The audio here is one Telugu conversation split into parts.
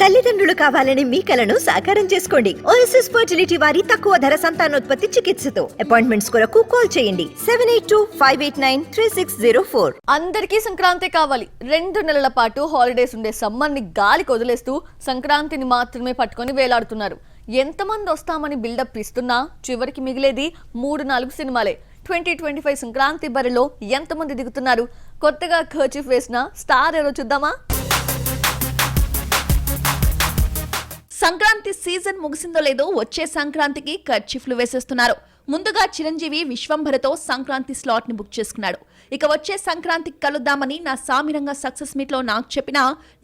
తల్లిదండ్రులు కావాలని మీ కలను సాకారం చేసుకోండి. ఓఎస్ఎస్ ఫర్టిలిటీ వారి తక్కువ ధర సంతానోత్పత్తి చికిత్సతో అపాయింట్మెంట్స్ కొరకు కాల్ చేయండి 7825893604. అందరికీ సంక్రాంతి కావాలి. 2 నెలల పాటు హాలిడేస్ ఉండే సమ్మర్ ని గాలికి వదిలేస్తూ సంక్రాంతిని మాత్రమే పట్టుకొని వేలాడుతున్నారు. ఎంతమంది వస్తామని బిల్డప్ ఇస్తున్నా చివరికి మిగిలేది 3-4 సినిమాలే. 2025 సంక్రాంతి బరిలో ఎంతమంది దిగుతున్నారు? కొత్తగా కర్చీఫ్ వేసిన స్టార్ ఎవరో చూద్దామా? సంక్రాంతి సీజన్ ముగిసిందో లేదో వచ్చే సంక్రాంతికి కర్చీఫ్లు వేసేస్తున్నారు. ముందుగా చిరంజీవి విశ్వంభరతో సంక్రాంతి స్లాట్ ని బుక్ చేసుకున్నాడు. ఇక వచ్చే సంక్రాంతికి కలుద్దామని నా సామిరంగా సక్సెస్ మీట్ లో నాకు చెప్పినా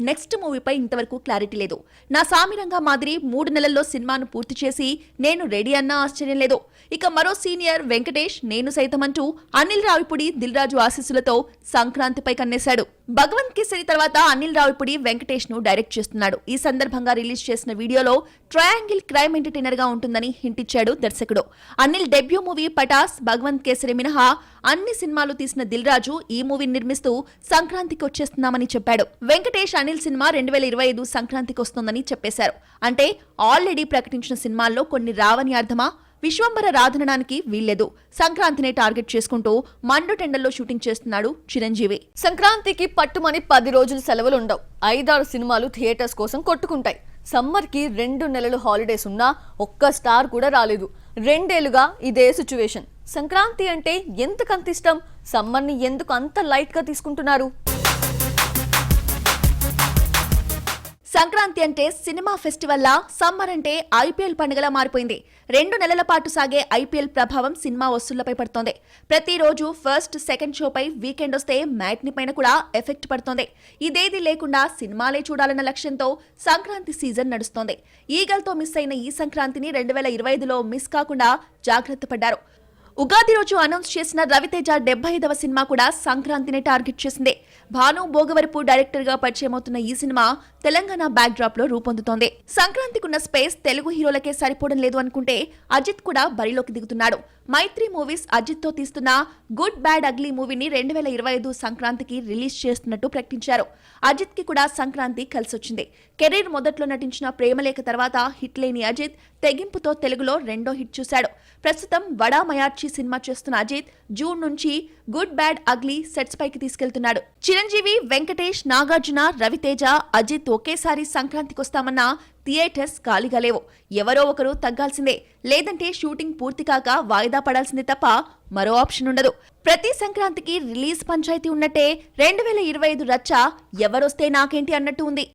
నెక్స్ట్ మూవీపై ఇంతవరకు క్లారిటీ లేదు. నా సామిరంగా మాదిరి 3 నెలల్లో సినిమాను పూర్తి చేసి నేను రెడీ అన్నా ఆశ్చర్యం లేదు. ఇక మరో సీనియర్ వెంకటేష్ నేను సైతం అంటూ అనిల్ రావిపూడి దిల్ రాజు ఆశీస్సులతో సంక్రాంతిపై కన్నేశాడు. భగవంత్ కేసరి తర్వాత అనిల్ రావిపూడి వెంకటేష్ ను డైరెక్ట్ చేస్తున్నాడు. ఈ సందర్భంగా రిలీజ్ చేసిన వీడియోలో ట్రయాంగిల్ క్రైమ్ ఎంటర్టైనర్ గా ఉంటుందని హింట్ ఇచ్చాడు దర్శకుడు. అనిల్ డెబ్యూ మూవీ పటాస్, భగవంత్ కేసరి మినహా అన్ని సినిమాలు తీసిన దిల్ రాజు ఈ మూవీని నిర్మిస్తూ సంక్రాంతికి వచ్చేస్తున్నామని చెప్పాడు. వెంకటేష్ అనిల్ సినిమా 2025 సంక్రాంతికి వస్తుందని చెప్పేశారు. అంటే ఆల్రెడీ ప్రకటించిన సినిమాల్లో కొన్ని రావని అర్థమా? విశ్వంభర రాధనడానికి వీల్లేదు. సంక్రాంతిని టార్గెట్ చేసుకుంటూ మండు టెండల్లో షూటింగ్ చేస్తున్నాడు చిరంజీవి. సంక్రాంతికి పట్టుమని 10 రోజులు సెలవులు ఉండవు. 5-6 సినిమాలు థియేటర్స్ కోసం కొట్టుకుంటాయి. సమ్మర్ కి 2 నెలలు హాలిడేస్ ఉన్నా ఒక్క స్టార్ కూడా రాలేదు. 2 ఏళ్లుగా ఇదే సిచ్యువేషన్. సంక్రాంతి అంటే ఎందుకంత ఇష్టం? సమ్మర్ ని ఎందుకు అంత లైట్ గా తీసుకుంటున్నారు? సంక్రాంతి అంటే సినిమా ఫెస్టివల్లా, సమ్మర్ అంటే ఐపీఎల్ పండుగలా మారిపోయింది. 2 నెలల పాటు సాగే ఐపీఎల్ ప్రభావం సినిమా వసూళ్లపై పడుతోంది. ప్రతిరోజు ఫస్ట్, సెకండ్ షోపై వీకెండ్ వస్తే మ్యాట్ని పైన కూడా ఎఫెక్ట్ పడుతోంది. ఇదేది లేకుండా సినిమాలే చూడాలన్న లక్ష్యంతో సంక్రాంతి సీజన్ నడుస్తోంది. ఈగల్తో మిస్ అయిన ఈ సంక్రాంతిని 2025లో మిస్ కాకుండా జాగ్రత్త పడ్డారు. ఉగాది రోజు అనౌన్స్ చేసిన రవితేజ 75వ సినిమా కూడా సంక్రాంతిని టార్గెట్ చేసింది. భాను భోగవరపు డైరెక్టర్ గా పరిచయమవుతున్న ఈ సినిమా తెలంగాణ బ్యాక్ డ్రాప్ లో రూపొందుతోంది. సంక్రాంతికున్న స్పేస్ తెలుగు హీరోలకే సరిపోవడం లేదు అనుకుంటే అజిత్ కూడా బరిలోకి దిగుతున్నాడు. మైత్రి మూవీస్ అజిత్ తో తీస్తున్న గుడ్ బ్యాడ్ అగ్లీ మూవీని 2025 సంక్రాంతికి రిలీజ్ చేస్తున్నట్టు ప్రకటించారు. అజిత్ కి కూడా సంక్రాంతి కలిసొచ్చింది. కెరీర్ మొదట్లో నటించిన ప్రేమలేఖ తర్వాత హిట్ లేని అజిత్ తెగింపుతో తెలుగులో 2వ హిట్ చూశాడు. ప్రస్తుతం వడా మయార్చి సినిమా చేస్తున్న అజిత్ జూన్ నుంచి గుడ్ బ్యాడ్ అగ్లీ సెట్స్ పైకి తీసుకెళ్తున్నాడు. చిరంజీవి, వెంకటేష్, నాగార్జున, రవితేజ, అజిత్ ఒకేసారి సంక్రాంతికి వస్తామన్నా థియేటర్స్ ఖాళీగా లేవు. ఎవరో ఒకరు తగ్గాల్సిందే, లేదంటే షూటింగ్ పూర్తి కాక వాయిదా పడాల్సిందే తప్ప మరో ఆప్షన్ ఉండదు. ప్రతి సంక్రాంతికి రిలీజ్ పంచాయతీ ఉన్నట్టే 2025 రచ్చ ఎవరొస్తే నాకేంటి అన్నట్టు ఉంది.